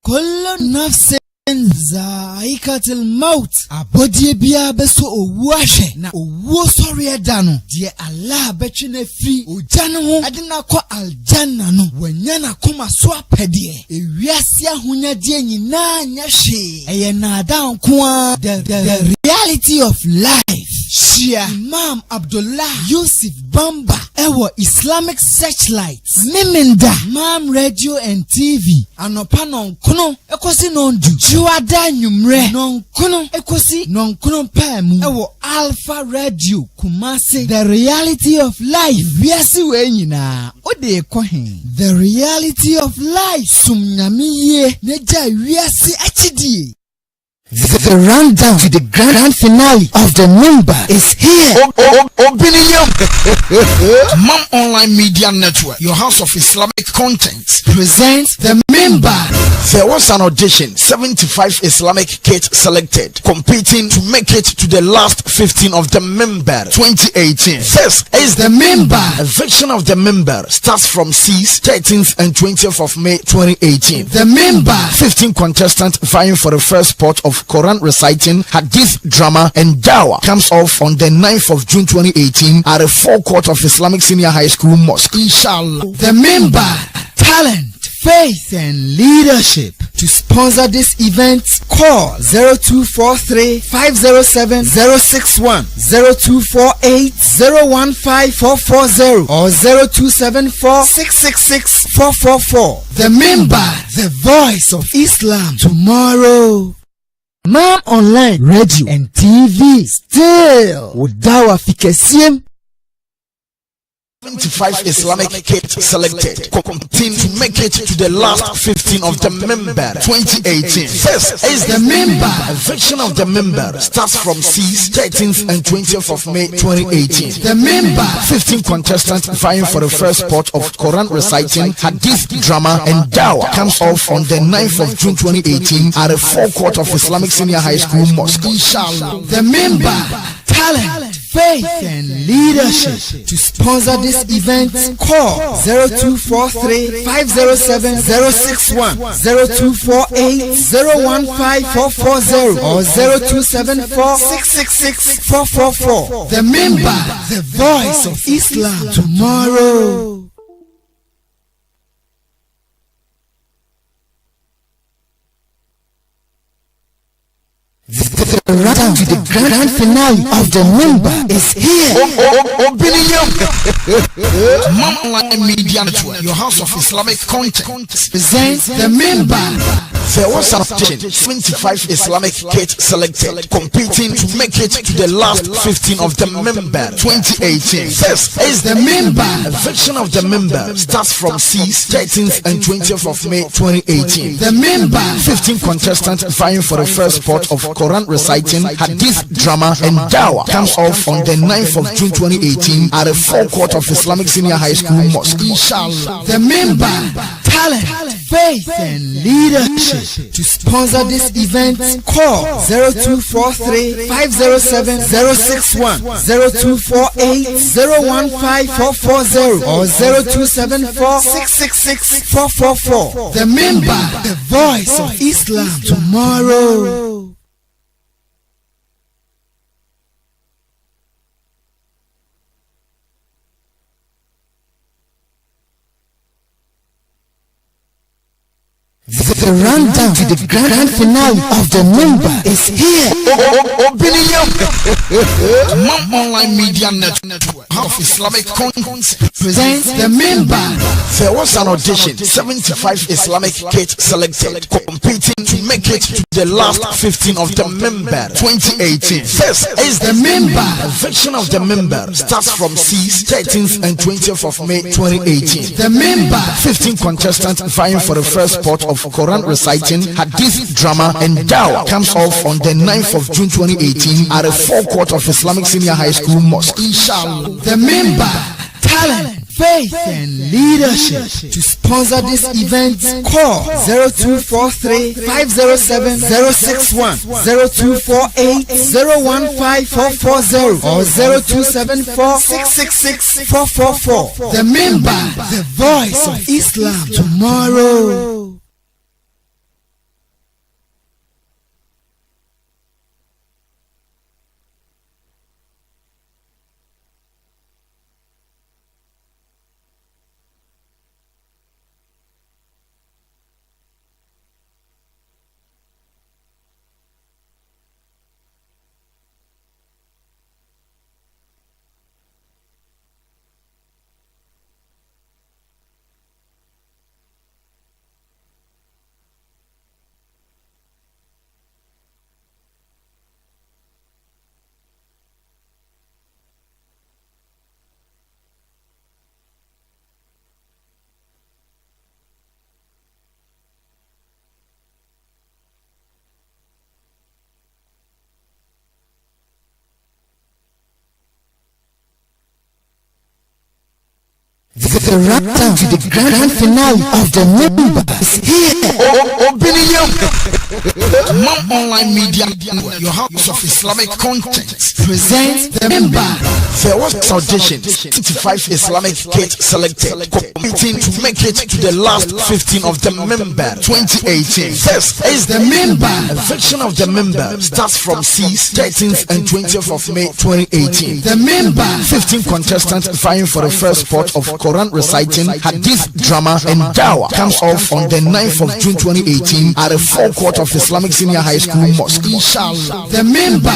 Kullu nafsin zaikatil maut. Abodie bia beso owuahwe na owuo sori edano. Die Allah betwene fi ojane ho adina ko aljanna no. Wanya na koma so apede. Ewiase ahonyade nyina nya hwe. Eye na dan ko the reality of life. Shia Imam Abdullah Yusuf Bamba Ewo Islamic Searchlight Miminda Mam Radio and TV Anopa nonkono ekosi nondu Juada nyumre nonkono ekosi nonkono pemu Ewo Alpha Radio Kumasi The Reality of Life Wiasi wenyina Ode ekohen The Reality of Life Sumnyamiye Neja wiasi achidie. The rundown to the grand finale of the member is here. Mam Online Media Network, your house of Islamic content, presents the member. There was an audition, 75 Islamic kids selected, competing to make it to the last 15 of the member 2018. This is the member. Eviction of the member starts from 6th, 13th and 20th of May 2018. The member. 15 contestants vying for the first spot of Quran reciting, Hadith, drama and Dawah comes off on the 9th of June 2018 at the forecourt of Islamic Senior High School Mosque. Inshallah. The member. Talent, faith and leadership. To sponsor this event, call 0243 507 061, 0248 015 440 or 0274 666 444. The member, the voice of Islam tomorrow. Mam Online Radio and TV still with Dawah Fikesiem. 75 Islamic kids selected, competing to make it to the last 15 of the member 2018. This is the member. Eviction of the member starts from 6th, 13th and 20th of May 2018. The member. 15 contestants vying for the first spot of Quran reciting, Hadith, drama and Dawah comes off on the 9th of June 2018 at the forecourt of Islamic Senior High School Mosque. Inshallah. The member. Talent, faith and leadership. To sponsor this event, call 0243 507 061, 0248 015 440 or 0274 666 444. The member, the voice of Islam tomorrow. The rundown to the grand finale of the member is here. Mam Online Media Network, your house of Islamic content, presents the member. There was an audition, 25 Islamic kids selected, competing to make it to the last 15 of the member 2018. This is the member. Eviction of the member starts from 6th, 13th and 20th of May 2018. The member. 15 contestants vying for the first spot of Quran reciting, Hadith, drama and Dawah comes off on the 9th of June 2018 at the forecourt of Islamic Senior High School Mosque. Inshallah. The member. Talent, faith and leadership. To sponsor this event, call 0243 507 061, 0248 015 440 or 0274 666 444. The member, the voice of Islam tomorrow. The rundown to the grand finale of the member is here. Mam Online Media Network, house of Islamic content, presents the member. There was an audition, 75 Islamic kids selected, competing to make it to the last 15 of the member 2018. This is the member. Eviction of the member starts from 6th, 13th and 20th of May 2018. The member. 15 contestants vying for the first spot of Quran reciting, Hadith, drama and Dawah comes off on the 9th of June 2018 at the forecourt of Islamic Senior High School Mosque. Inshallah. The member. Talent, faith and leadership. To sponsor this event, call 0243 507 061, 0248 015 440 or 0274 666 444. The member, the voice of Islam tomorrow. The rundown to the grand finale of the members is here. Mam Online Media, your house of Islamic content, Presents the member. there was auditions, 65 Islamic kids selected, competing to make it to the last 15 of the member 2018. First is the member. A section of the member starts from 13th and 20th of May 2018. The member. 15 contestants vying for the first spot of Quran reciting, Hadith drama, and Dawah comes off on the 9th of June 2018 at the forecourt of Islamic Senior High School Mosque. Inshallah. The member.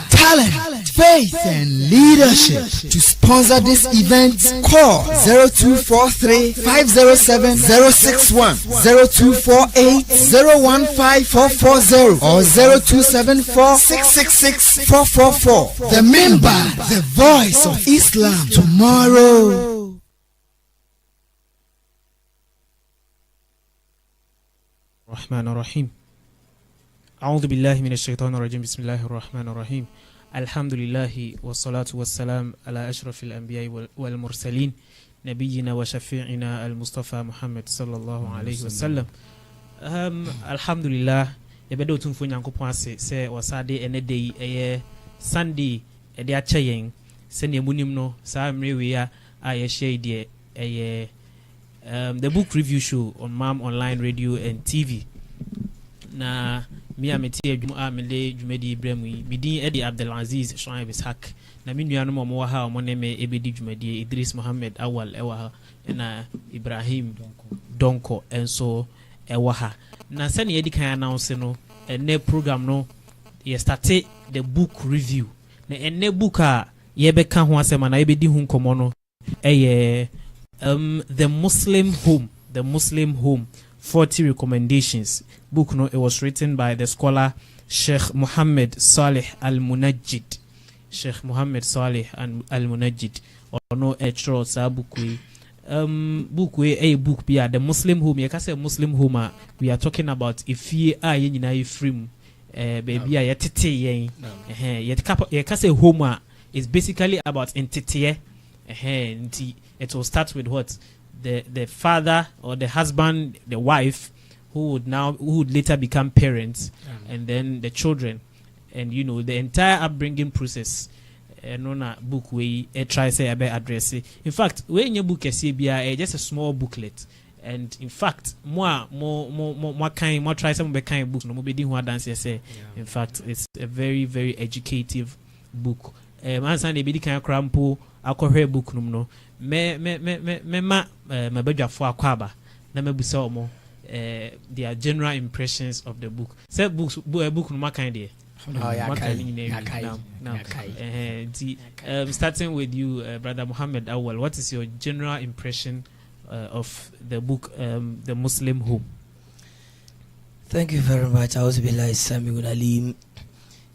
Talent, faith, and leadership. To sponsor this event, call 0243 507 061, 0248 015 440, or 0274 666 444. The member, the voice of Islam tomorrow. الرحمن الرحيم أعوذ بالله من الشيطان الرجيم بسم الله الرحمن الرحيم الحمد لله والصلاة والسلام على أشرف الأنبياء والمرسلين نبينا وشفيعنا المصطفى محمد صلى الله عليه وسلم الحمد لله يبدو تنفون ينكو بوانسي سي وسادي اندي ايه ساندي ادي اتشاين سني منيمنو سامريويا ايه شيدي ايه the book review show on MAM Online Radio and TV. Na mi ameti adwuma amele dwumadi Ibrahim midin Eddie Abdelaziz Shoaib Ishaq na mi nuanom mo ha mo ne me ebedi dwumadi Idris Mohammed Awal ewa ha na Ibrahim Donko enso ewa ha na sane yedi kan announce no ene program no ye start the book review na ene book a ye be kan ho asema na ebedi hu nkomo no the Muslim Home 40 Recommendations book. No, it was written by the scholar Sheikh Muhammad Saleh Al-Munajjid. Sheikh Muhammad Saleh Al-Munajjid. Or no extra book we a book be the Muslim Home. You can say Muslim Home. We are talking about if you are in frame baby a yetete yen. You can say home is basically about entity. It will start with what the father or the husband, the wife, who would later become parents, and then the children, and the entire upbringing process. No book we try say about address. In fact, when your book is just a small booklet, and in fact, more try some kind books. No more being who dance say. In fact, it's a very very educative book. Mansan de bidi kan krampo akɔhwɛ book num no me badwafo akwaba na mebusa omo their general impressions of the book. Say book num kan de starting with you, Brother Muhammad Awal, what is your general impression of the book, The Muslim Home? Thank you very much. A'udhu billahi samiul alim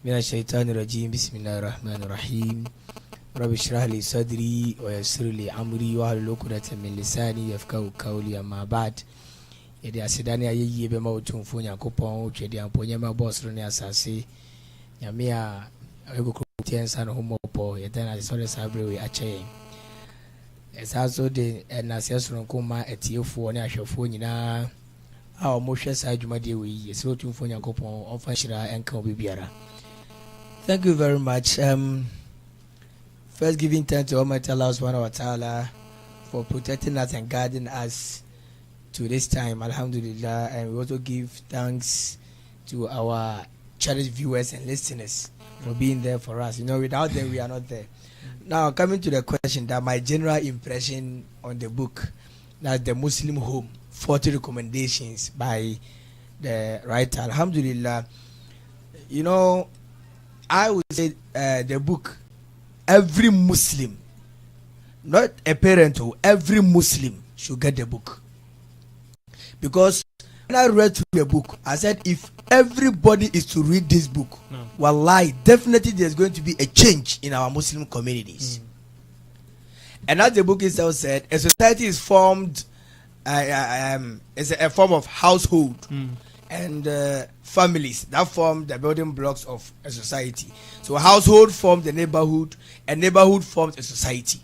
من الشيطان الرجيم بسم الله الرحمن الرحيم رب اشرح لي صدري ويسر لي امري واحلل عقدة من لساني يفقهوا قولي. اما بعد يدي asidani ayeyi be ma otumfo Yakopon twede amponye ma boss ne asase nyame a egokro tiensa no homopo yedana sore sabre we ache esaso de na sesoro nkoma etiefo ne ahwefo nyina a omohwe sa adwumade we yesiro otumfo Yakopon ofa shira enka obibiara. Thank you very much. First, giving thanks to Almighty Allah Subhanahu wa Ta'ala for protecting us and guiding us to this time. Alhamdulillah. And we also give thanks to our cherished viewers and listeners for being there for us. Without them, we are not there. Now, coming to the question, that my general impression on the book, that's The Muslim Home, 40 Recommendations by the writer. Alhamdulillah. I would say the book, every Muslim, not a parent, every Muslim should get the book. Because when I read through the book, I said if everybody is to read this book, wallahi, definitely there's going to be a change in our Muslim communities. And as the book itself said, a society is formed, it's a form of household. And families that form the building blocks of a society. So a household forms the neighborhood, and neighborhood forms a society.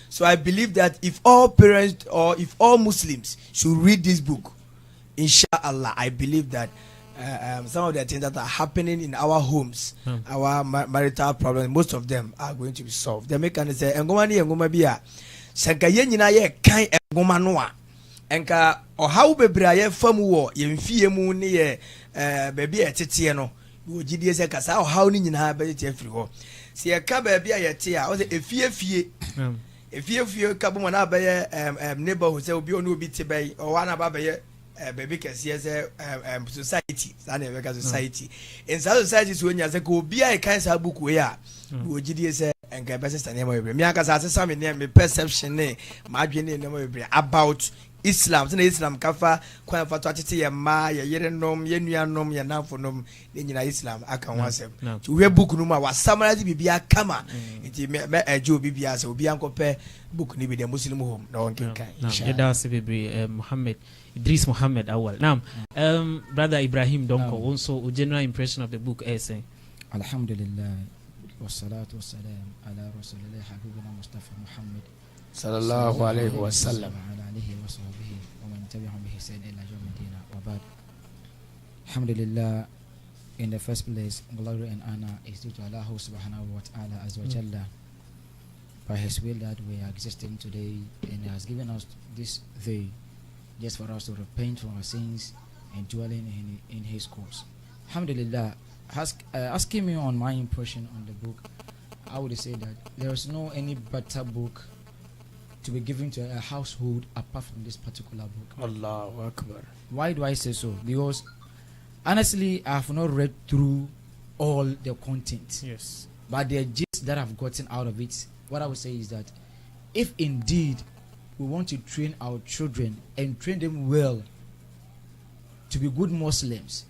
So I believe that if all parents or if all Muslims should read this book, inshallah, I believe that some of the things that are happening in our homes, our marital problems, most of them are going to be solved. They make an say, "Engoma ni engoma biya, sanka yenyina ye kan engoma noa, enka ohawu bebre ye famu wo ye mfie mu ne ye baby etete no, wo gidie se kasa ohawu ni nyina ba te afiri ho. Se ye ka baby ayete a, o se efie ka bo na ba ye neighborhood se obi onu obi te bai, o wana ba ba ye baby can see as a society, society. In some societies, when you say go be a kind of book, we are GDS and Gabas and Miakas as some name perception, margin about Islam, Islam Kafa, Quafatati, and Maya, Yerenom, Yenuanom, Yanafonum, in Islam. I can once to read book Numa was summarized be a kama. It may a Jew be as will be uncle book ni the Muslim home. No one can. Muhammad. Idris Muhammad Awal. Now, Brother Ibrahim Donko, also a general impression of the book essay. Alhamdulillah, wassalatu wassalam ala rasulillah habibina Mustafa Muhammad sallallahu alayhi wa sallam ala alihi wa sahbihi wa man tabi'ahum bi ihsan ila yawm al-din wa ba'd. Alhamdulillah, in the first place, glory and honor is due to Allah subhanahu wa ta'ala azza wa jalla. By his will that we are existing today, and he has given us this day just for us to repent from our sins and dwelling in his cause. Alhamdulillah, asking me on my impression on the book, I would say that there is no any better book to be given to a household apart from this particular book. Allahu Akbar. Why do I say so? Because honestly, I have not read through all the content. Yes. But the gist that I've gotten out of it, what I would say is that if indeed we want to train our children and train them well to be good Muslims,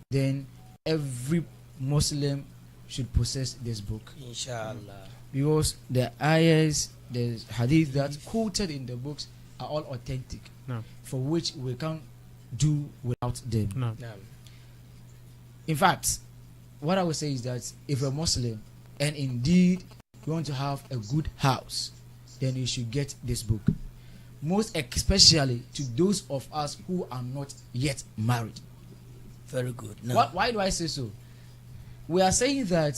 then every Muslim should possess this book. Inshallah. Because the ayahs, the hadith that quoted in the books are all authentic, for which we can't do without them. In fact, what I would say is that if a Muslim and indeed you want to have a good house, then you should get this book. Most especially to those of us who are not yet married. Very good. Why do I say so? We are saying that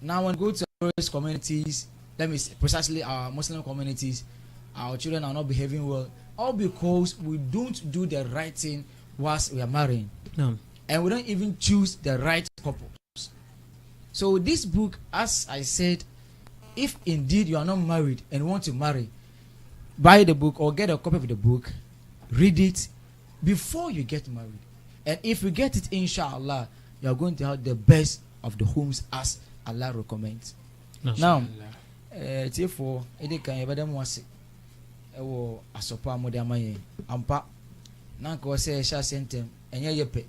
now when we go to various communities, let me say precisely our Muslim communities, our children are not behaving well, all because we don't do the right thing whilst we are marrying. And we don't even choose the right couples. So this book, as I said, if indeed you are not married and want to marry, buy the book or get a copy of the book, read it before you get married. And if you get it, inshallah, you are going to have the best of the homes as Allah recommends. Now, therefore, it can ever them was a sopa modamaye ampa nanko say sha sentem enye yepe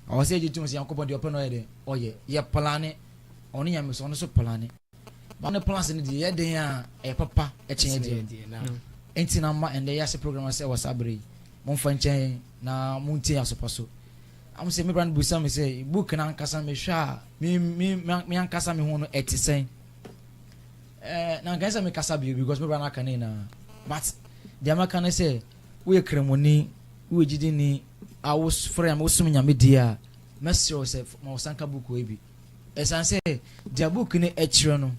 I say you to say yankopon de open no ye plane oni yam so no so plane ba no plans ni de ye den a papa e chen de na enti na ma ende yase program say wasabre mon fa nchen na munti asopa so am say me brand busa me say book na nkasa me hwa me ankasa me ho no etisen na nkasa me kasa bi because me brand aka na but the American say we ceremony we jidini I was free am osum nyame dia message yourself ma osanka book we bi esan say the book ni ekire no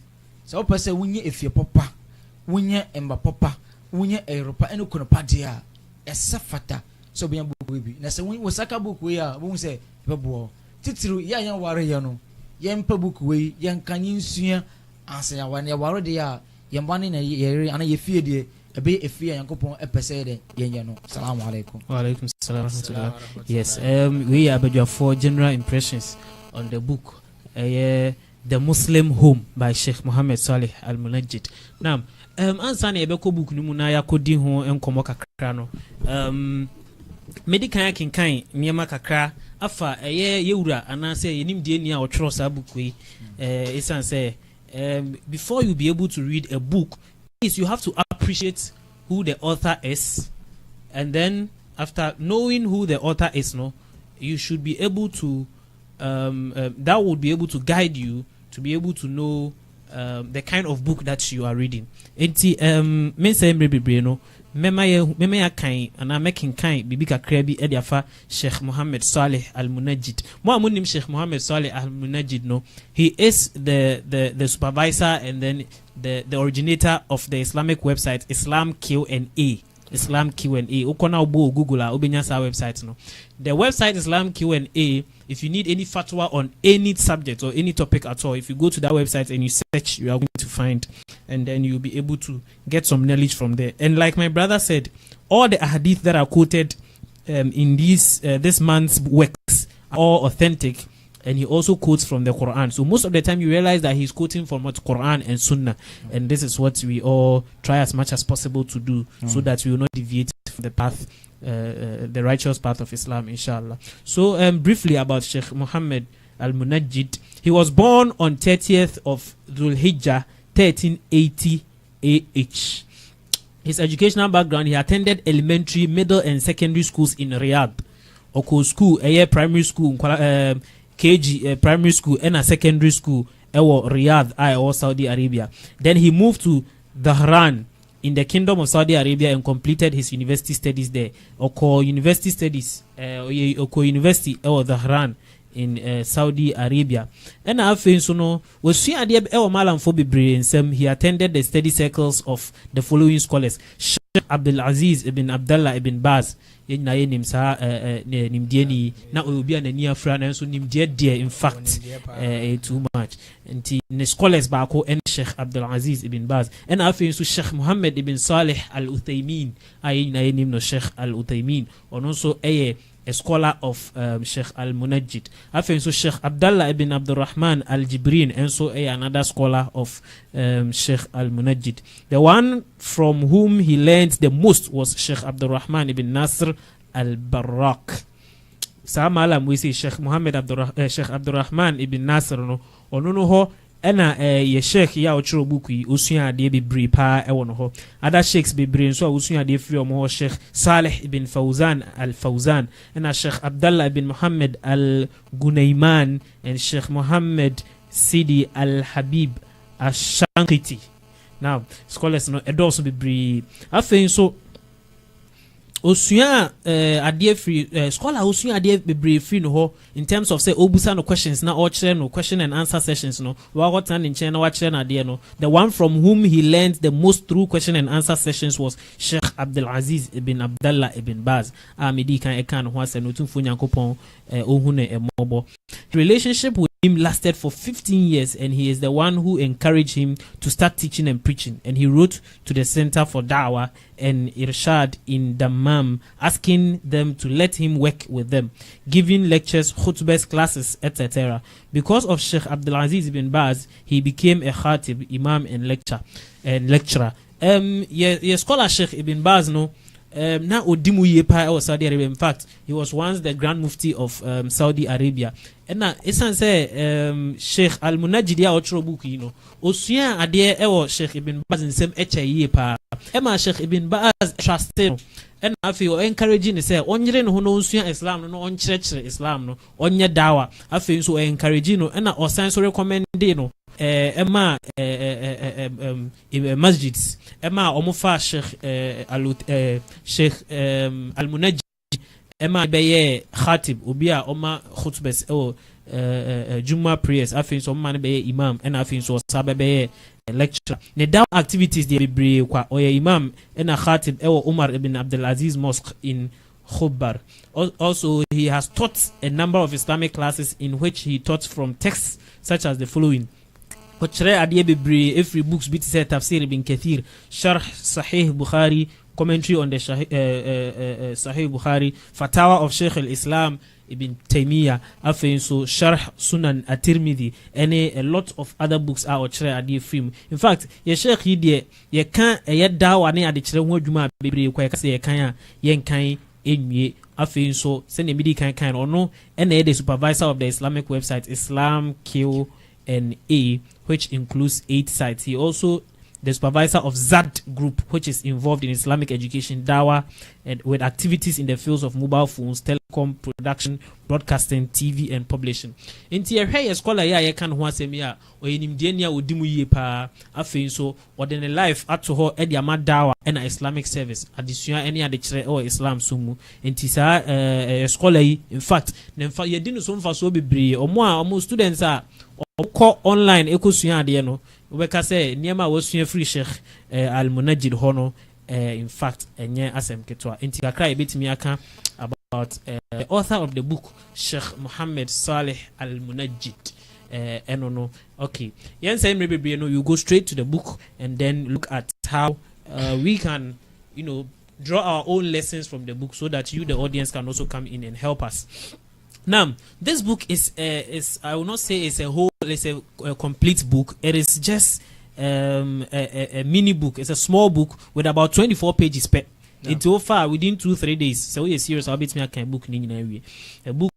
so person wunye efie papa wunye emba papa wunye Europa eno kono pa dia esafata so be book we bi na say wunye osaka book we a won say bebo titiru ya yan ware ye no ye mpa book we ye nkan yinsua ansa ya wane ware dia ye mbane na ye ana ye fie die ebe efia yankopon epese de yenye no. Assalamu alaikum. Wa alaikum salam. Yes, we are for general impressions on the book The Muslim Home by Sheikh Muhammad Salih Al-Munajjid. Now, ansani ebeko book ni mu na yakodi ho enkomo kakra no. Medical kinkan niema kakra afa yewura anase yenim de ni a otworo sa book we esan say before you be able to read a book is you have to appreciate who the author is, and then after knowing who the author is, you should be able to that would be able to guide you to be able to know the kind of book that you are reading. Men say bebree no mema ya kan ana making kan bibi kakra bi e afa Sheikh Mohammed Saleh Al-Munajjid. Mo amunim Sheikh Mohammed Saleh Al-Munajjid no, he is the supervisor and then the originator of the Islamic website Islam Q&A. Islam Q&A. Ukona ubo Google ubenya sa website no. The website Islam Q&A, if you need any fatwa on any subject or any topic at all, if you go to that website and you search, you are going to find, and then you'll be able to get some knowledge from there. And like my brother said, all the hadith that are quoted in this month's works are all authentic, and he also quotes from the Quran. So most of the time you realize that he's quoting from what Quran and Sunnah, and this is what we all try as much as possible to do, so that we will not deviate from the path, the righteous path of Islam, inshallah. So briefly about Sheikh Mohammed Al-Munajjid. He was born on 30th of Dhul Hijjah 1380 AH. His educational background: he attended elementary, middle and secondary schools in Riyadh. Oko school, primary school, KG primary school and a secondary school Riyadh or Saudi Arabia. Then he moved to Dhahran in the Kingdom of Saudi Arabia and completed his university studies there. Oko University Studies Oko University Dhahran in Saudi Arabia. And after so was he attended the study circles of the following scholars: Sheikh Abdul Aziz ibn Abdullah ibn Baz. In fact, too much. And the scholars Bako and Sheikh Abdul Aziz ibn Baz. And after Sheikh Muhammad ibn Saleh Al-Uthaymin, Sheikh Al-Uthaymin, and also a scholar of Sheikh Al-Munajjid. After Sheikh Abdullah ibn Abdurrahman Al-Jibrin, and so another scholar of Sheikh Al-Munajjid. The one from whom he learned the most was Sheikh Abdurrahman ibn Nasr Al-Barrak. Samalam we say Sheikh Muhammad Sheikh Abdurrahman ibn Nasr no ono ho ena ye sheikh ya ochro buku yi osua ade bebre pa e wono ho. Other sheikhs bebre nso osua ade free omo ho: Sheikh Saleh ibn Fawzan Al-Fawzan, and Sheikh Abdullah ibn Muhammad Al-Gunayman, and Sheikh Muhammad Sidi Al-Habib Ash-Shankiti. Now scholars no edos bebre afen so osua ade free scholar osua ade bebre free no ho in terms of say obusa no questions na or no question and answer sessions no wa what in chain na wa na ade no. The one from whom he learned the most through question and answer sessions was Sheikh Abdul Aziz ibn Abdullah ibn Baz. Amedi kan e kan ho asem no tumfo nyankopon ohune emobo. The relationship with him lasted for 15 years, and he is the one who encouraged him to start teaching and preaching. And he wrote to the Center for Dawah and Irshad in Dammam, asking them to let him work with them, giving lectures, khutbahs, classes, etc. Because of Sheikh Abdulaziz ibn Baz, he became a khatib, imam and lecturer. Scholar Sheikh ibn Baz no na odimu yepa or Saudi Arabia. In fact, he was once the Grand Mufti of Saudi Arabia. And now esan say Sheikh Al-Munajjid ya otro book no osua ade e Sheikh ibn Baz nsem eche yepa ema Sheikh ibn Baz trusted no. And afi o encouraging say onyere no no osua Islam no onkyerɛkyerɛ Islam no onye dawa afi so encouraging no na osan so recommend no ema masjids ema omofa Sheikh Al-Munajjid ema beye khatib obi a oma khutbas Juma prayers afin so man beye imam and afin so sabe beye lecture. The dawa activities dey be kwa oye imam and khatib Umar ibn Abdul Aziz Mosque in Khubbar. Also, he has taught a number of Islamic classes in which he taught from texts such as the following: every books bit said Tafsir ibn Kathir, Sharh Sahih Bukhari, commentary on the Sahih Bukhari, Fatawa of Sheikh al-Islam Ibn Taymiyyah, so Sharh Sunan At-Tirmidhi, and a lot of other books are at film. In fact, ye Sheikh ye can ye dawa ne ade chere ho adwuma bebre kwa ye ye kan yen kan enwie afin so send medi kan or no, and the supervisor of the Islamic website Islam Q&A, which includes 8 sites. He also the supervisor of ZAD group, which is involved in Islamic education, Dawah, and with activities in the fields of mobile phones, production, broadcasting, TV, and publishing. Inti a scholar ya ye kan ho asem ya oyinimdie nia odimu yie pa afei so wode ne life ato ho e dia madawa na Islamic service adesua ene ade kire o Islam so mu. Inti sa scholar yi in fact ne mfa ye di no so mfa so bebre omo students a ko online ekosua ade no obeka say niema wosua free Sheikh Al-Munajjid hono in fact enye asem ketwa inti kakra ebetimi aka about the author of the book, Sheikh Muhammad Saleh Al-Munajjid. No. Okay. You go straight to the book and then look at how we can, draw our own lessons from the book so that you, the audience, can also come in and help us. Now, this book is I will not say it's a complete book. It is just a mini book. It's a small book with about 24 pages per. Yeah. It's so far within 2-3 days. So we are serious. I'll be me a book. A book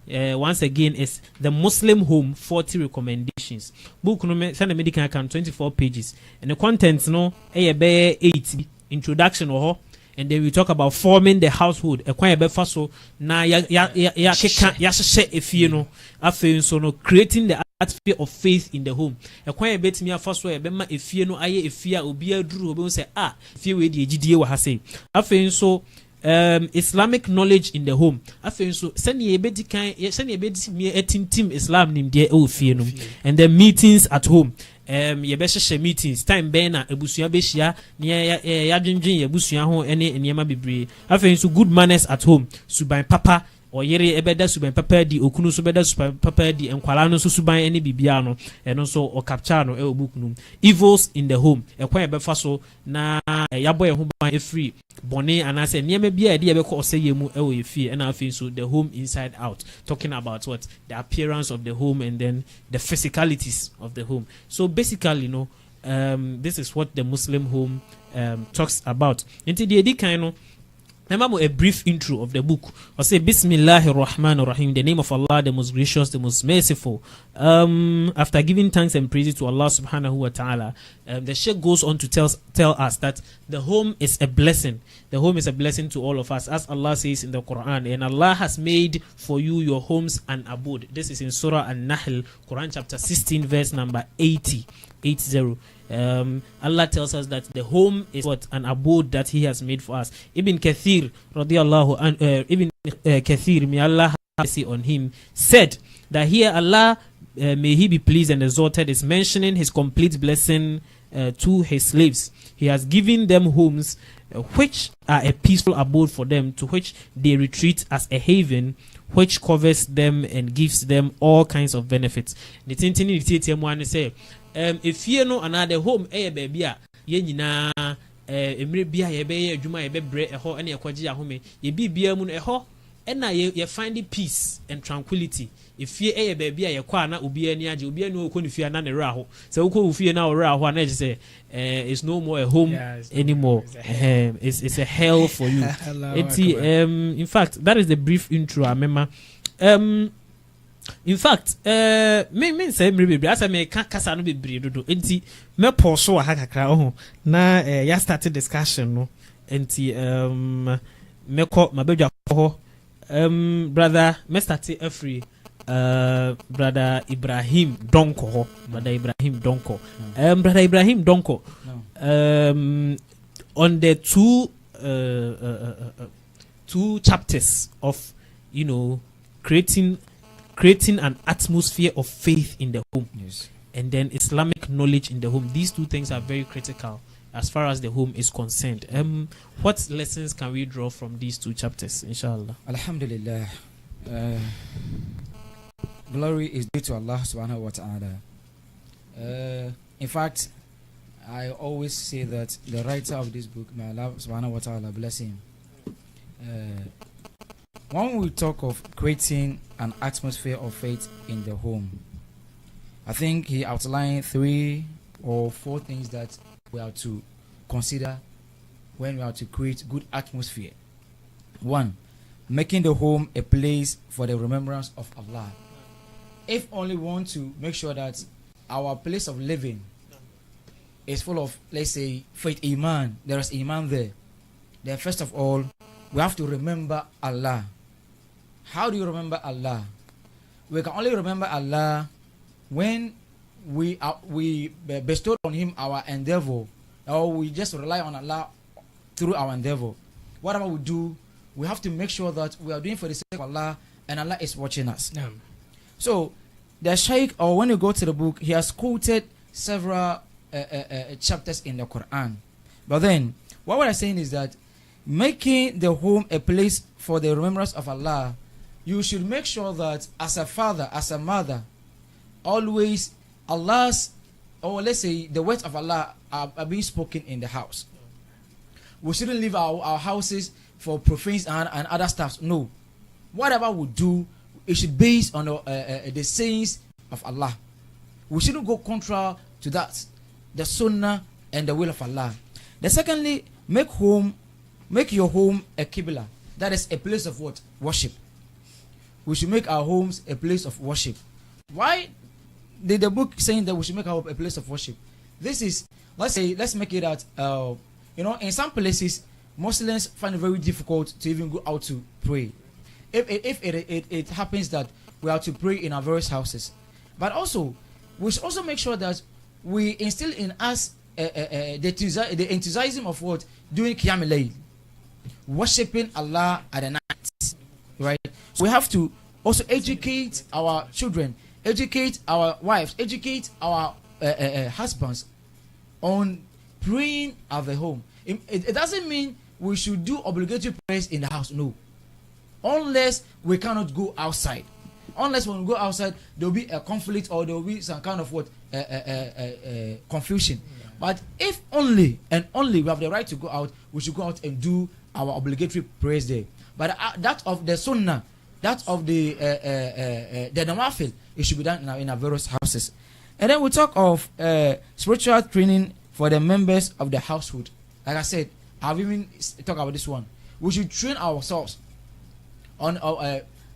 once again is The Muslim Home 40 Recommendations. Book no send a medical account 24 pages. And the contents no 8 introduction or and then we talk about forming the household. A quite better so na ya share if you know after so no creating the atmosphere of faith in the home. A quite bit me first way bema if you know aye if fear obi aduru obi say fear we the gidie wa ha say after so Islamic knowledge in the home. After so send ye bedi kan send ye bedi me etintim Islam nim de o fear no and then meetings at home. Ye be share meetings time be na ebusua be hia ya dwendwen ye busua ho ene enema bebre afei so good manners at home suban papa oyere ebeda suban papa di okunu so beda suban papa di enkwala no so suban ene bibia no eno so o capture no e obook no evils in the home ekwan ebefa so na yabo ye ho ban free bone anase enema bia de ye be ko oseye mu e wo ye fie na afei so the home inside out talking about what the appearance of the home and then the physicalities of the home. So basically this is what the Muslim home talks about. Into the edikano remember a brief intro of the book. I say Bismillahir Rahmanir Rahim, the name of Allah, the most gracious, the most merciful. After giving thanks and praises to Allah subhanahu wa ta'ala, the Sheikh goes on to tell us that the home is a blessing. The home is a blessing to all of us, as Allah says in the Quran. And Allah has made for you your homes an abode. This is in Surah An-Nahl, Quran chapter 16, verse number 80. Allah tells us that the home is what an abode that He has made for us. Ibn Kathir, Kathir, may Allah have mercy on him, said that here Allah, may He be pleased and exalted, is mentioning His complete blessing to His slaves. He has given them homes which are a peaceful abode for them, to which they retreat as a haven, which covers them and gives them all kinds of benefits. If you know another home baby ye nyina emre bia ye be adwuma ye be bre eho ene ekwaji ahome ye bibia mu no eho ena ye find peace and tranquility. If ye baby ye kwa na obi ani age obi ani okoni fie na ne ra ho se ukọ fie na ora ho na say it's no more a home anymore. It's a hell for you. In fact, that is the brief intro. I remember in fact me say me bebre asa me kasa no bebre dodo enti me pause wa kakra na ya started discussion no enti me ko mabedwa ho brother me start free brother Ibrahim Donko ho brother Ibrahim Donko brother Ibrahim Donko on the two chapters of creating an atmosphere of faith in the home, and then Islamic knowledge in the home. These two things are very critical as far as the home is concerned. What lessons can we draw from these two chapters, inshallah? Alhamdulillah. Glory is due to Allah subhanahu wa ta'ala. In fact, I always say that the writer of this book, may Allah subhanahu wa ta'ala bless him, when we talk of creating an atmosphere of faith in the home, I think he outlined 3 or 4 things that we have to consider when we have to create good atmosphere. 1, making the home a place for the remembrance of Allah. If only we want to make sure that our place of living is full of, let's say, faith, iman, there is iman there, then first of all, we have to remember Allah. how do you remember Allah? We can only remember Allah when we bestow on Him our endeavor, or we just rely on Allah through our endeavor. Whatever we do, we have to make sure that we are doing for the sake of Allah, and Allah is watching us. Yeah. So the Shaykh, or when you go to the book, he has quoted several chapters in the Quran. But then, what we are saying is that making the home a place for the remembrance of Allah, you should make sure that as a father, as a mother, always Allah's, or let's say the words of Allah are being spoken in the house. We shouldn't leave our houses for profane and other stuff. No. Whatever we do, it should be based on the sayings of Allah. We shouldn't go contrary to that, the sunnah and the will of Allah. The secondly, make your home a qibla. That is a place of what? Worship. We should make our homes a place of worship. Why did the book saying that we should make our home a place of worship? This is, let's make it that in some places Muslims find it very difficult to even go out to pray. If it happens that we are to pray in our various houses, but also we should also make sure that we instill in us the enthusiasm of what? Doing Qiyam al-Layl, worshipping Allah at the night, right? So we have to also educate our children, educate our wives, educate our husbands on praying at the home. It doesn't mean we should do obligatory prayers in the house, no. Unless we cannot go outside. Unless when we go outside, there will be a conflict, or there will be some kind of confusion. Yeah. But if only and only we have the right to go out, we should go out and do our obligatory prayers there. But that of the sunnah, that of the nawafil, it should be done in our various houses. And then we talk of spiritual training for the members of the household. Like I said, I've even talked about this one. We should train ourselves on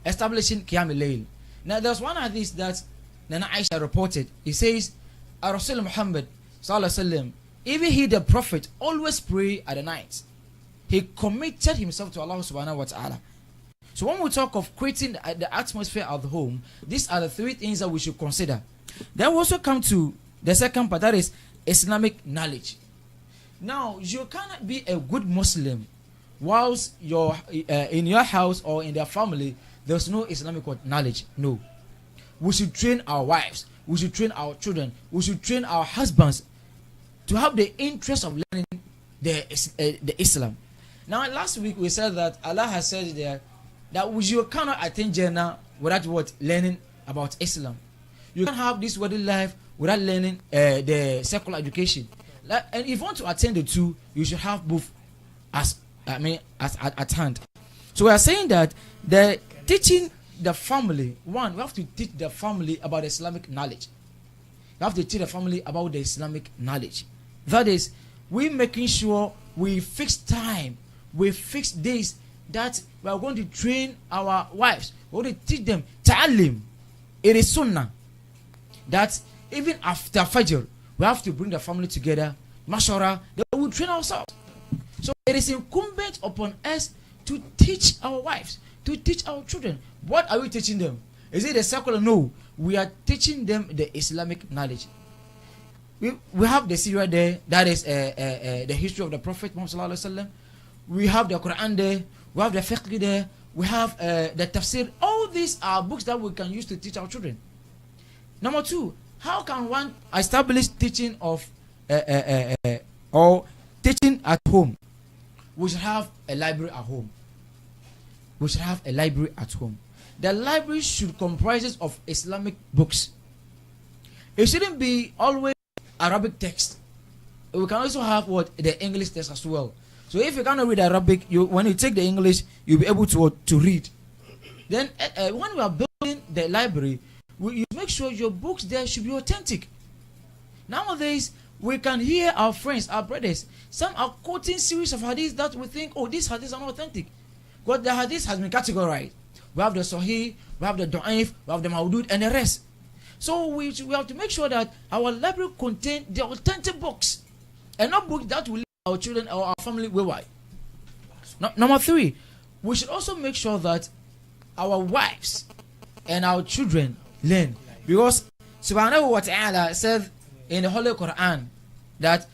establishing Qiyam al-Layl. Now there's one hadith that Nana Aisha reported. He says, Rasul Muhammad sallallahu alaihi wasallam, even he the Prophet always pray at the night. He committed himself to Allah subhanahu wa ta'ala. So when we talk of creating the atmosphere of the home, these are the three things that we should consider. Then we also come to the second part, that is Islamic knowledge. Now you cannot be a good Muslim whilst you're in your house or in their family there's no Islamic knowledge. No. We should train our wives, we should train our children, we should train our husbands to have the interest of learning the Islam. Now last week we said that Allah has said there that you cannot attend Jannah without what? Learning about Islam. You can't have this worldly life without learning the secular education. And if you want to attend the two, you should have both at hand. So we are saying that the teaching the family, one, we have to teach the family about the Islamic knowledge. We have to teach the family about the Islamic knowledge. That is, we making sure we fix time, we fix days that we are going to train our wives. We are going to teach them ta'alim. It is sunnah that even after Fajr, we have to bring the family together, mashara, that we will train ourselves. So it is incumbent upon us to teach our wives, to teach our children. What are we teaching them? Is it the secular? No. We are teaching them the Islamic knowledge. We have the Surah there, that is the history of the Prophet Muhammad sallallahu alaihi wasallam. We have the Quran there, we have the fiqh there, we have the tafsir. All these are books that we can use to teach our children. Number two, how can one establish teaching of or teaching at home? We should have a library at home. We should have a library at home. The library should comprise of Islamic books. It shouldn't be always Arabic text. We can also have the English text as well. So if you cannot read Arabic, when you take the English, you'll be able to read. Then when we are building the library, you make sure your books there should be authentic. Nowadays, we can hear our friends, our brothers, some are quoting series of hadiths that we think, oh, these hadiths are not authentic. But the hadith has been categorized. We have the Sahih, we have the Da'if, we have the Mawdud, and the rest. So we have to make sure that our library contains the authentic books, and not books that will lead our children or our family wayward. Number three, we should also make sure that our wives and our children learn. Because Subhanahu wa ta'ala said in the Holy Quran that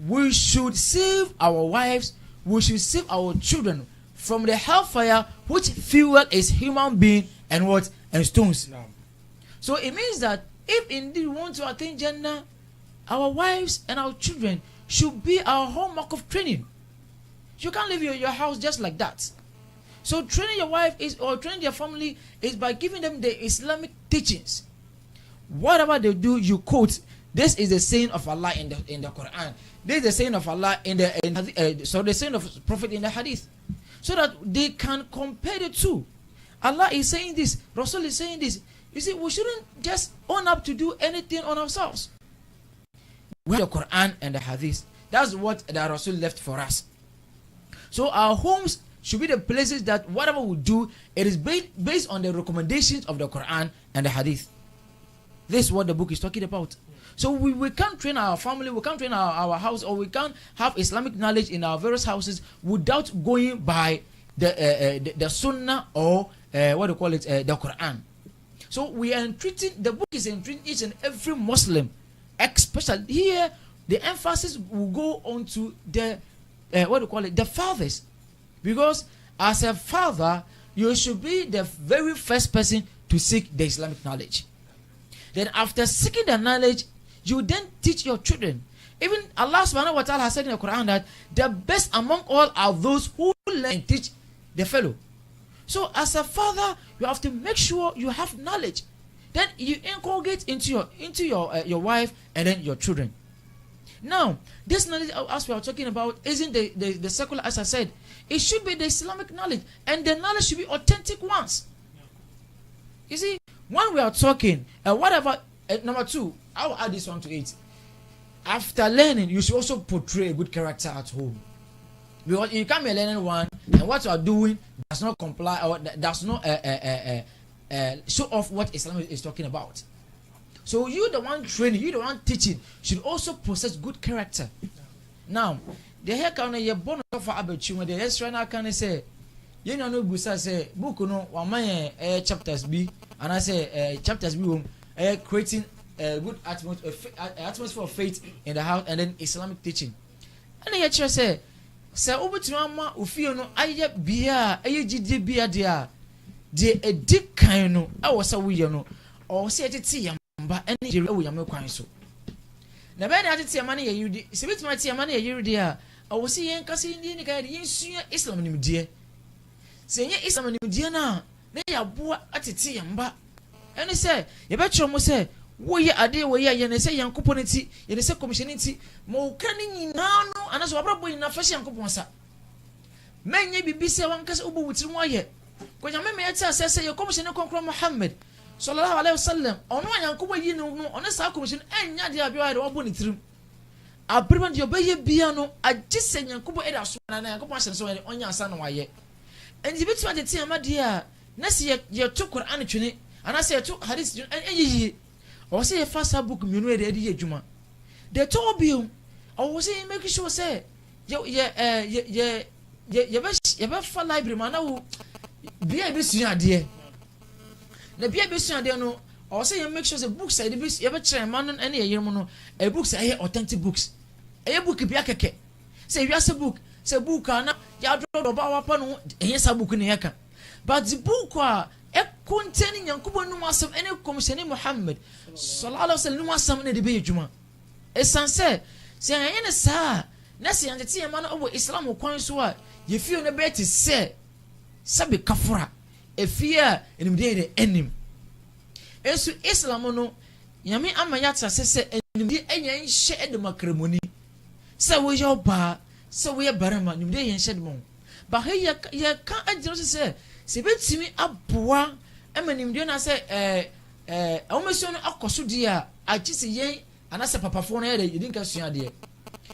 we should save our wives, we should save our children from the hellfire which fuel is human being and what? And stones. So it means that if indeed we want to attain Jannah, our wives and our children should be our hallmark of training. You can't live in your house just like that. So training your wife is, or training your family is by giving them the Islamic teachings. Whatever they do, you quote, this is the saying of Allah in the Quran. This is the saying of Allah in the the saying of Prophet in the Hadith, so that they can compare the two. Allah is saying this, Rasul is saying this. You see, we shouldn't just own up to do anything on ourselves. We have the Quran and the Hadith. That's what the Rasul left for us. So our homes should be the places that whatever we do, it is based on the recommendations of the Quran and the Hadith. This is what the book is talking about. So we can't train our family, we can't train our house, or we can't have Islamic knowledge in our various houses without going by the Sunnah or what do you call it, the Quran. So we are entreating, the book is entreating each and every Muslim, especially here, the emphasis will go on to the what do you call it, the fathers, because as a father, you should be the very first person to seek the Islamic knowledge. Then after seeking the knowledge, you then teach your children. Even Allah subhanahu wa ta'ala has said in the Quran that the best among all are those who learn and teach the fellow. So as a father, you have to make sure you have knowledge. Then you inculcate into your wife and then your children. Now, this knowledge, as we are talking about, isn't the secular, as I said. It should be the Islamic knowledge, and the knowledge should be authentic ones. You see, when we are talking, whatever, number two, I will add this one to it. After learning, you should also portray a good character at home. Because you can't be learning one, and what you are doing does not comply, or does not show off what Islam is talking about. So you, the one training, you, the one teaching, should also possess good character. Now, the hair can be born of Abachu, the extra can say, you know, no Busa say, book no, one chapters B, and I say chapters B, creating a good atmosphere of faith in the house, and then Islamic teaching. And the lecturer say over to Mama Ufio no aye bia aye gidi bia dia de edi kan no I was a we no or say tete yamba ene je we yam kwan so na be na tete yamba na ye yudi se bit ma tete yamba na ye yudi a o se yen kase ndi ni ka yen sua Islam nim die se yen Islam nim die na ya boa atete yamba ene se ye be tro mo se wo ye ade wo ye ne se yankopon nti ye ne se commission nti mo ka ni nyina no anaso abrabo nyina fa se yankopon sa menye bibi se wan kase obo wuti mo ye ko nyame me yati asese ye commission konkro Muhammad sallallahu alaihi wasallam ono yankopon yi no ono sa commission enya de abia de obo ni tirim abriba de obeye bia no agise yankopon e da so na yankopon asem so onya asa no waye enji bitu atete amade a na se ye to Quran twene ana se ye to hadith enyi or say a fast book, you know, the Juma. They told you, I was saying, make sure say, you ever for library, man. Now, be a bit idea. The be a bit idea, no, or say, make sure the books I ever try, man, and any year, a books I hear authentic books. A book be a cake. Say, yes, a book, say, book, and ya draw about one, yes, a book in the yaka. But the book, containing Yankuba Numasam any commission Muhammad Sallallahu Alaihi Wasallam in the Bay Juma. A sunset, say, I ain't a sir. Nessie and the tea man over Islam will coin so what you feel in the bed to say, Sabi Kafura, a fear in the enemy. As to Islamono, Yami Amayata says, and the end shed the macrimony. So we your bar, so we are Barama, you day and shed moon. But here you can't just say. Se bet me aboa emanim de na se omesion akoso de a agise yen anase papafo na ye de nka sua de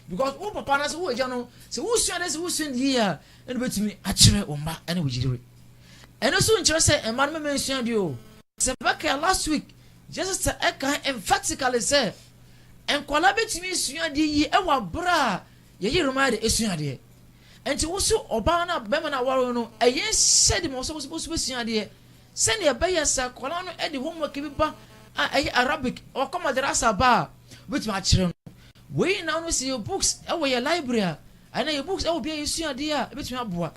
because wo papa na se wo eja no se wo sua de se wo sua de a ene betumi a kire o ma ene wo jire ene so nkire se e man me sua de o se back last week just to emphatically say enkwala betumi sua de yi e wa bra ye yiruma de esua de and also Obana Bemana Warono, a yes said him also supposed to be seen. Send your bayas, Colano, Eddie homework, Arabic, or come at the Rasa bar with my children. We now see your books over your library. I know your books, I will be a senior dear, which my boy.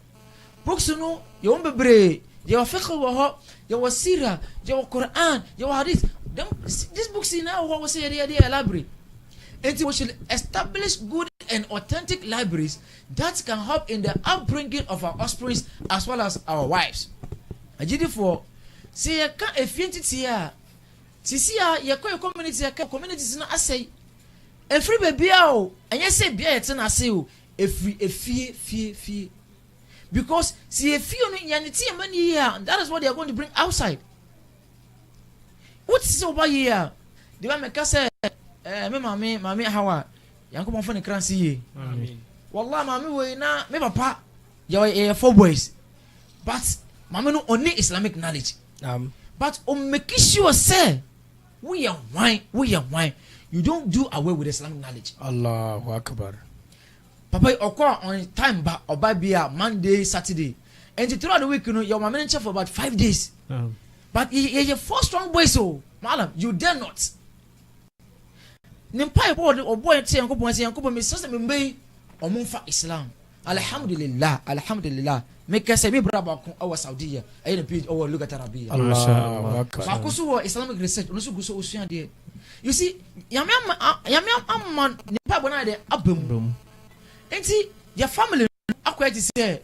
Books, you know, your own baby, your fickle, your Sira, your Quran, your Hadith. These books in now what was a dear library. And we should establish good and authentic libraries that can help in the upbringing of our offspring as well as our wives. I did it for say, I can't if you here. Tisia, your community, communities not say. A free baby, and you say, be it and I say, fear. Because see, if you know, money here, and that is what they are going to bring outside. What's over here? The one make us say, Mammy, how are you? Come on, funny crancy. Wallah, Mammy, we na, me papa, you're 4 boys. But, Mamma, no only Islamic knowledge. But, make sure, say, we are wine. You don't do away with Islamic knowledge. Allahu Akbar. Papa, on time, but or by be Monday, Saturday. And throughout the week, you know, you're my manager for about 5 days. But you're 4 strong boys, so, madam, you dare not. Nimpai board or boy and say, Uncle Boy, Uncle Miss Sesame, or Munfa Islam. Alhamdulillah. Make us a braba our Saudi. I didn't pay or look at Arabia. Allah. Bakusu Islamic research, also go so ocean there. You see, Yam man, Nipabona de Abum. And see, your family, acquired to say,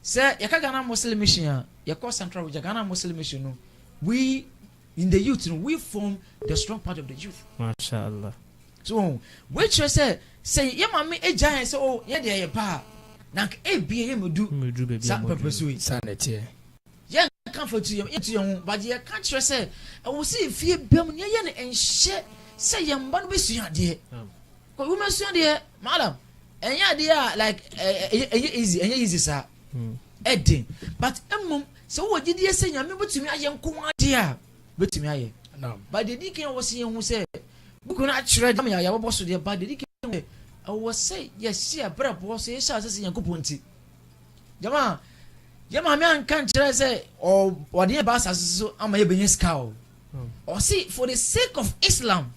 Sir, Yakagana Muslim mission, Yakos Central Jagana Muslim mission. We in the youth, we form the strong part of the youth. MashaAllah. So, which you say, Yamami a giant, so, yeah, they are pa. Nank a BM do some purpose. Sanity. Yeah, comfort to you, but you can't say, I will see if you build and share, say, young one with you, dear. But we must see, dear, madam, and yeah, dear, like easy, sir. Edding, but so what did you say? You remember to me, I am cool, dear, but to me, no, but the deacon was here who said, we could not shred me. I was to their body. I was say, yes, yeah, brother, boss, yes, I say, and Kupunti. Yama, man can't say, or what the boss has so I'm a being cow. Or see, for the sake of Islam,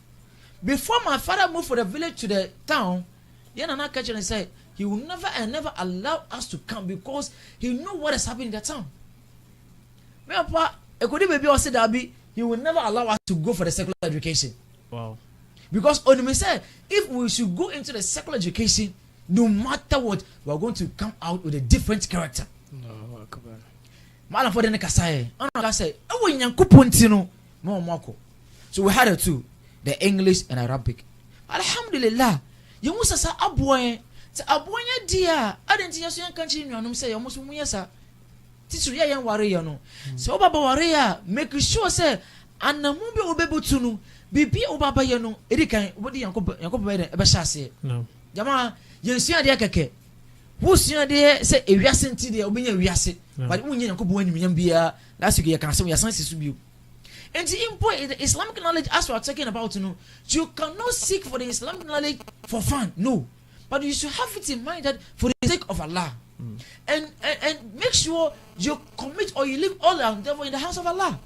before my father moved from the village to the town, Yana catch and said, he will never and never allow us to come because he knew what is happening in that town. Me papa, e could be or say that he will never allow us to go for the secular education. Wow. Because on me say, if we should go into the secular education, no matter what, we are going to come out with a different character. No, come on. Malam for the nekasai. I say, oh, when Yankupuntino, no moko. So we had it too, the English and Arabic. Alhamdulillah, you must say a boy. A boy, dear, I didn't see a country in say almost 1 year, sir. Teacher, young warrior, no. So, Baba warrior, make sure, say, and the movie will be able to know. Bibi Obaba Yano, Erika, what the Uncle Bashasi. No. Yama, you see, dear Kake. Who's your dear say a reason to the Obina Riasi, but when you could win Yambia, last week, you can say your science to you. And the important the Islamic knowledge, as we are talking about, you cannot seek for the Islamic knowledge for fun, no. But you should have it in mind that for the sake of Allah. And make sure you commit or you live all around in the house of Allah.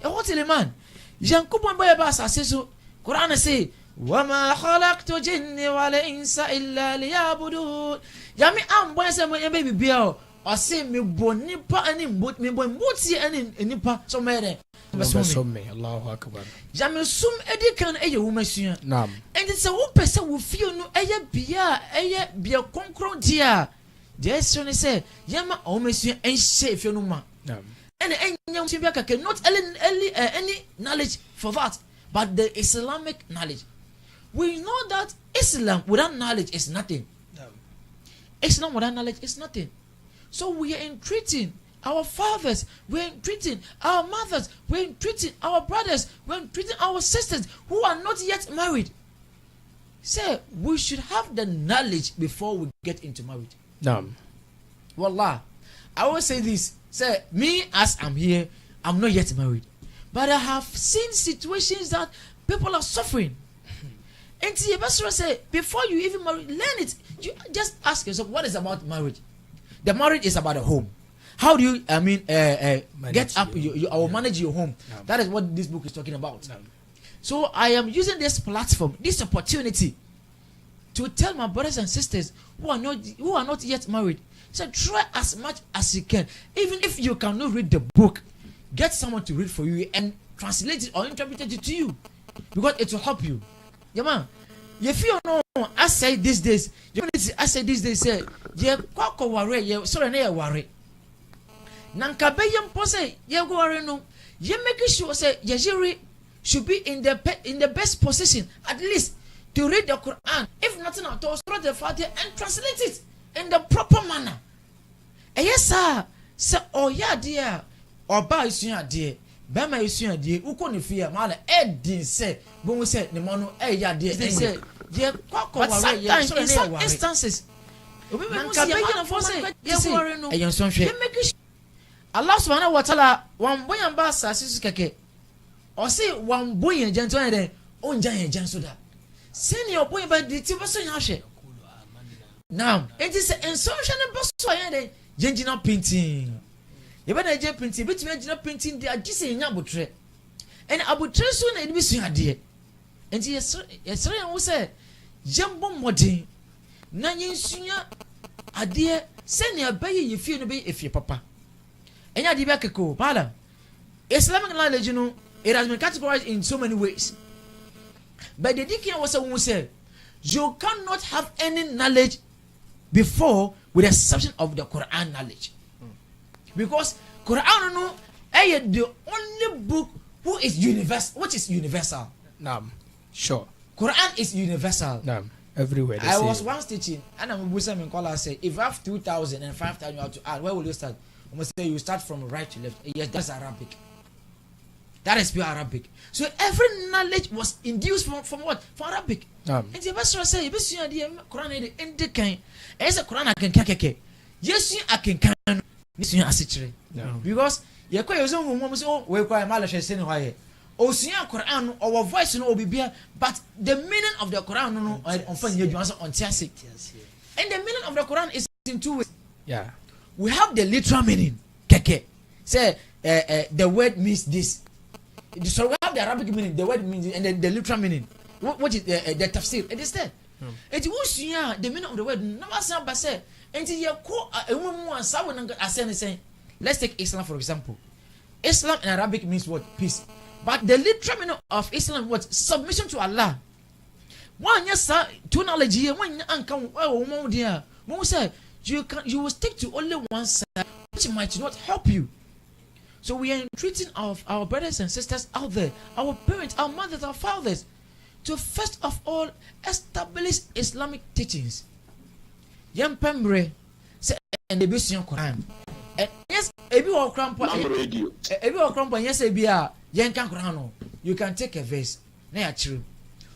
And what's the man? Yankupon Bayabasa says so. Quran say, Wama khalaqtu jinni wal insa illa liyabudun. Yami am boy say my baby bill. Or say me bonipa any but me boy moti any nipa so mere. Allahu Akbar. Yami sum edikan eye wumasua. Naam. And it's a who person will feel no eye bia konkron dia. There say Yama wumasua and say if you no ma. Naam. And not any knowledge for that, but the Islamic knowledge. We know that Islam without knowledge is nothing. Islam without knowledge is nothing. So we are entreating our fathers, we are entreating our mothers, we are entreating our brothers, we are entreating our sisters who are not yet married. Say, we should have the knowledge before we get into marriage. Wallah, I will say this. Say, me as I'm here, I'm not yet married. But I have seen situations that people are suffering. And see, say, before you even marry, learn it. You just ask yourself, what is about marriage? The marriage is about a home. How do you, get up, or manage your home? No. That is what this book is talking about. No. So I am using this platform, this opportunity, to tell my brothers and sisters who are not yet married. So try as much as you can. Even if you cannot read the book, get someone to read for you and translate it or interpret it to you, because it will help you. Yeah, man. If you know, I say these days, say, yeah, kwako worry, yeah, sorry, na worry. Nanka be yam pose, yeah, go worry no. You make sure say, Yajiri should be in the best position, at least to read the Quran. If nothing at all, throw the Fatiha and translate it in the proper manner. And yes, sir, say, oh yeah, dear, or buy you dear. Bema isu die uko ne fie ma na edin say bon say ne mo no ya die say je kwakọ ware ye so in some instances obi me say ya for say ye ware no eyan so hwe Allah subhanahu wa ta'ala wan boyan ba asase su keke o say wan boyan janto na den on jan jan so da senior boyan ba di ti bo so yan hwe now it is en so hwe ne bo so yan den jenjina painting. You better get printing, but you are printing the adjacent abutre. And abutre soon and be soon idea. And yes, I will say, Jumbo Modin, Nanny Sunya, a dear, send your baby you feel to be if your papa. And you are the back Pala. Islamic knowledge, you know, it has been categorized in so many ways. But the deacon was a woman said, you cannot have any knowledge before, with the exception of the Quran knowledge. Because Quran no is the only book which is universal. Naam. Sure. Quran is universal. Naam. Everywhere. I was once teaching, and I'm Muslim in Kola say, if you have 2,000 and 5,000 you have to add, where will you start? I must say you start from right to left. Yes, that's Arabic. That is pure Arabic. So every knowledge was induced from what? From Arabic. And the pastor say, if you see the Quran in the kind, as a Quran I can keke. Yes, I can. Because you quite use we quite malash saying why. Osia Quran or voice no be but the meaning of the Quran no on you answer on tiasi. And the meaning of the Quran is in two ways. Yeah. We have the literal meaning. Keke. Say the word means this. So we have the Arabic meaning, the word means and then the literal meaning. What is the tafsir? It is there. It was the meaning of the word. Never say let's take Islam for example. Islam in Arabic means what? Peace. But the literal meaning of Islam what? Submission to Allah. One yes sir, two knowledge here. When you say you will stick to only one side, which might not help you. So we are entreating of our brothers and sisters out there, our parents, our mothers, our fathers, to first of all establish Islamic teachings. Yam pembre say and the best Quran. Yes, ebi wa krampo yes ebi a yen kan Quran no. You can take a verse na ya chiru.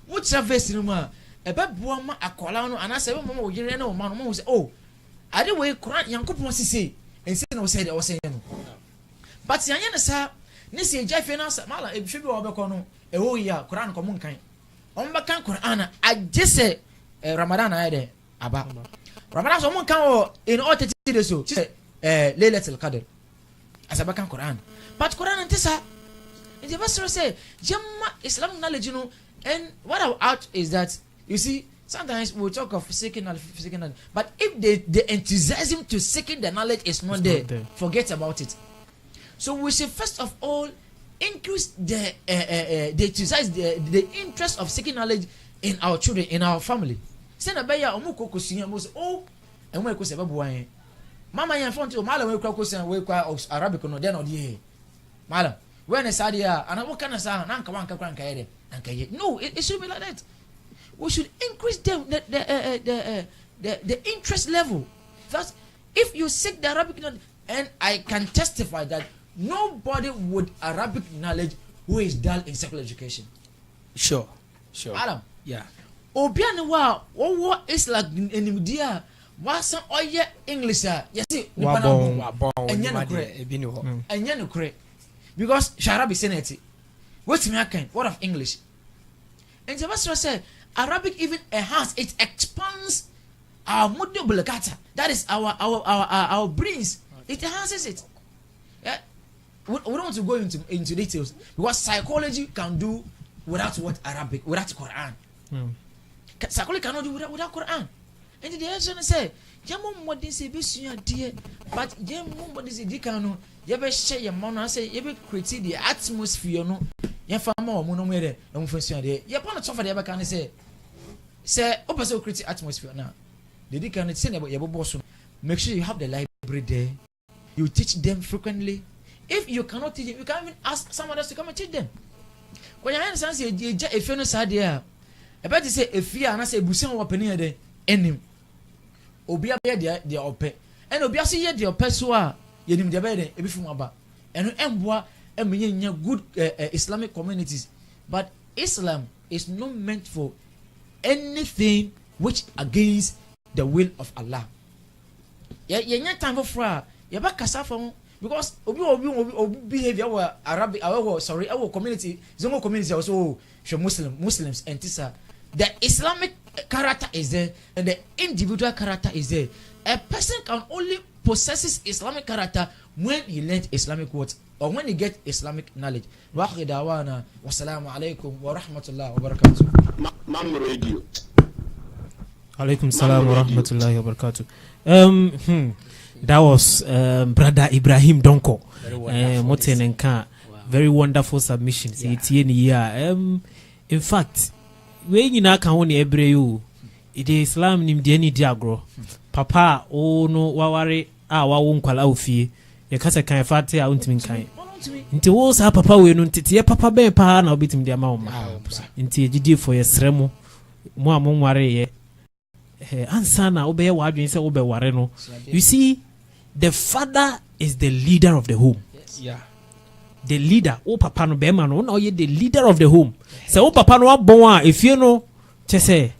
Which verse no ma ebe boa ma akola no anase ebe mama ogire na o ma no mo say oh ade we Quran yankopon sisi ense na o say no. But yanya na sa ne se eja fe na sa mala ebi hwe bi wa obekọ no e ho ya Quran ko mun kan. On ba kan Quran agye se Ramadan na ya aba. Ramadan so mun kan in all 30 days so Laylatul Qadr as a bakan Quran. But Quran and Tisa in the verse say Jamma Islamic knowledge, you know, and what I out is that you see sometimes we talk of seeking knowledge, but if the enthusiasm to seeking the knowledge is not there, forget about it. So we should first of all increase the exercise the interest of seeking knowledge in our children, in our family. Send a beya omuko kusinya mo oh and we ko se babuan mama yan font o mala we kwa kusinya we kwa Arabic no den odi mala when sadia and what kind of sa na nka wanka kran kaye de no it should be like that. We should increase the interest level. That's if you seek the Arabic knowledge, and I can testify that nobody with Arabic knowledge who is dull in secular education. Sure. Adam. Yeah. Obiane wa wo Islam enimdia wasa oye English yes wabon enye no kure because Sharabi senate what me akan what of English and the pastor said Arabic even enhance it expands our mood obligata. That is our brains. It enhances it. Yeah. We don't want to go into details because psychology can do without Arabic, without Quran. Psychology cannot do without Quran. And the answer say, "Jamu what this is dear, but jamu what this is dikano. You be share your money. Say you be create the atmosphere. No, you find more money there. You function there. You want to suffer the can say, open so create atmosphere now. The dikano say about your boss. Make sure you have the library there. You teach them frequently. If you cannot teach them, you can even ask someone else to come and teach them. When you understand, say if you know sadia, about to say if you are not say busin or penny there, enim. Obi abia dia ope. And obi ase ye dia ope so a yenim dia be de ebi fun aba. Eno emboa emenye nya good Islamic communities. But Islam is not meant for anything which against the will of Allah. Ye nya time for ye ba kasa for because obi behavior our Arabic our community zongo community also show Muslims and tisa the Islamic character is there and the individual character is there. A person can only possesses Islamic character when he learns Islamic words or when he gets Islamic knowledge. Wa akhi dawana wa assalamu alaikum wa rahmatullahi wa barakatuh. Mam radio. Alaikum salam wa rahmatullahi wa barakatuh. That was Brother Ibrahim Donko. Very wonderful submission. In fact, when you can only Hebrew, it is Islam nim de ni diagro. Papa oh no waware wa won kwala ofie. Ye kasa kan fate a untimi kan. Nti wo sa papa we no ntete ye papa ben pa na obitim de ma wo ma. Nti ejidi for ye sremo mo amonware ye. Answer na obey wadwen say obey ware no. You see, the father is the leader of the home. Yes. Yeah. The leader. Oh papa no be man no na the leader of the home. Say oh papa no abon if you know say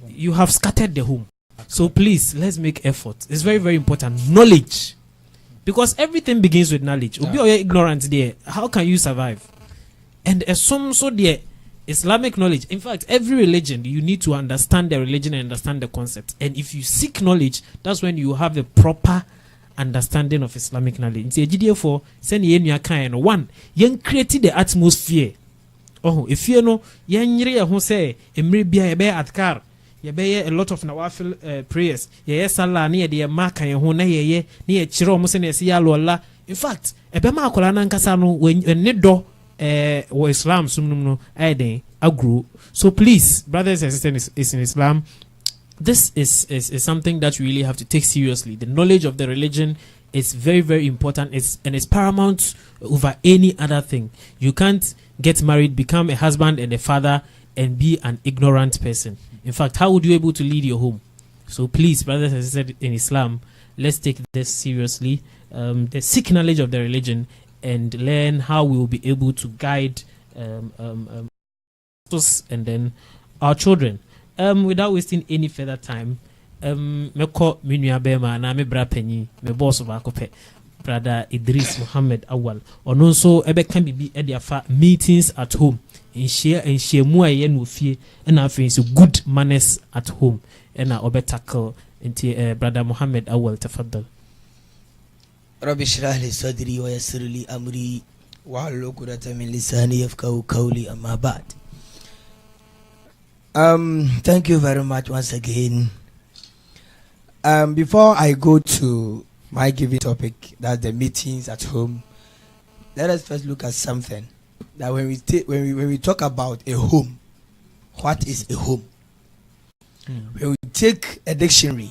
you have scattered the home. So please let's make effort. It's very very important. Knowledge. Because everything begins with knowledge. Obi or ignorant there. How can you survive? And some so there Islamic knowledge. In fact, every religion, you need to understand the religion and understand the concept. And if you seek knowledge, that's when you have the proper understanding of Islamic knowledge. Therefore, send you kind one, yen created the atmosphere. Oh, if you know, yen who say, Emribia ebe atkar, ye be a lot of nawafil prayers. Ye salah near the mark and who ye near chiro musene siya lola. In fact, ebe ma kolana nkasano when nedo or Islam sumno agro. So please, brothers and sisters is in Islam. This is something that you really have to take seriously. The knowledge of the religion is very, very important. It's paramount over any other thing. You can't get married, become a husband and a father, and be an ignorant person. In fact, how would you be able to lead your home? So please, brothers and sisters in Islam, let's take this seriously. The seek knowledge of the religion and learn how we will be able to guide us and then our children. Without wasting any further time, me call Minya Bema na me bra penyi me boss of Akope, Brother Idris Muhammad Awal. Or no so ebe can be at their meetings at home and share mua yen wufie and I think so good manners at home and I obe tackle into Brother Muhammad Awal tafaddal. رب اشرح لي صدري ويسر لي أمري واحلل عقدة من لساني يفقهوا قولي أما بعد. Thank you very much once again. Before I go to my given topic, that's the meetings at home, let us first look at something. That when we talk about a home, what is a home? When we take a dictionary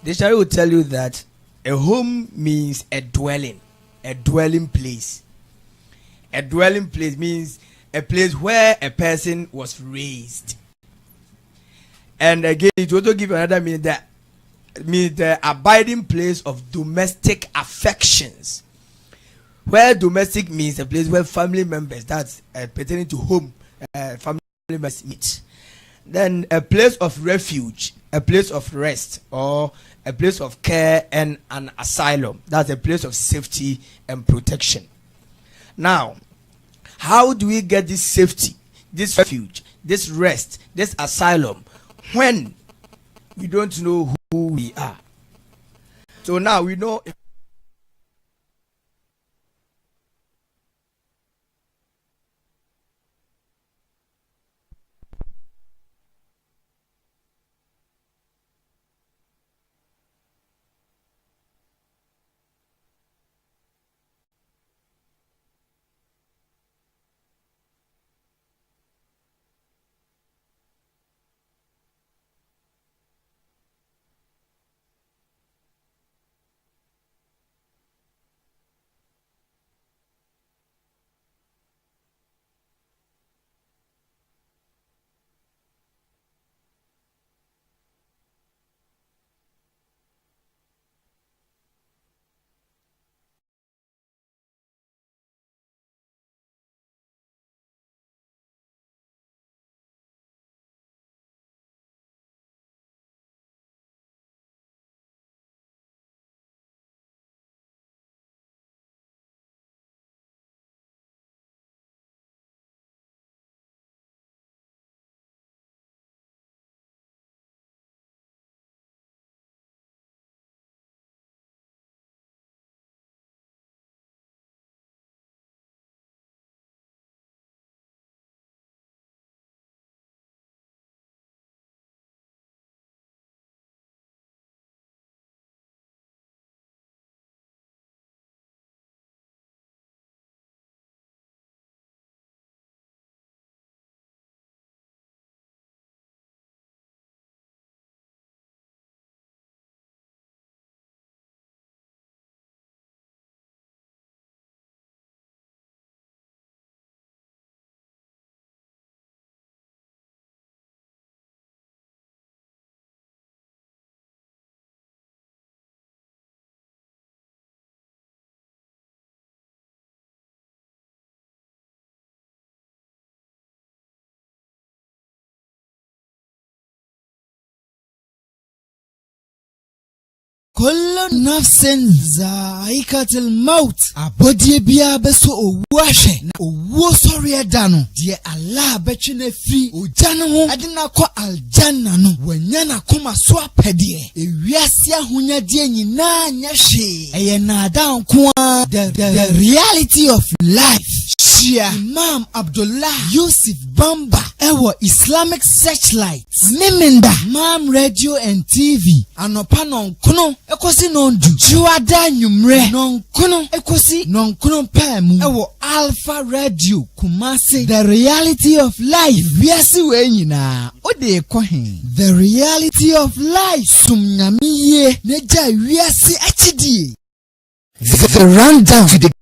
will tell you that a home means a dwelling place. A dwelling place means a place where a person was raised. And again, it also gives another meaning, that means the abiding place of domestic affections. Where domestic means a place where family members, that's pertaining to home, family members meet. Then a place of refuge, a place of rest, or a place of care and an asylum. That's a place of safety and protection. Now, how do we get this safety, this refuge, this rest, this asylum when we don't know who we are. So now we know. كل نفس ذائقة الموت abodie bia beso owu ahwe na owu sori edano de Allah betwene fi ojane ho adina kɔ aljanna no wanya na koma so apede ewiase ahonyade nyina nya hwe eye na adan ko the reality of life. Imam Abdullah Yusuf Bamba ewo Islamic Searchlight Miminda Mam Radio and TV anopa nonkono ekosi nondu juada nyumre nonkono ekosi nonkono pemu ewo Alpha Radio Kumasi. The reality of life wiase we nyina ode ekohen the reality of life sumnyamiye neja wiase achidie. The rundown to the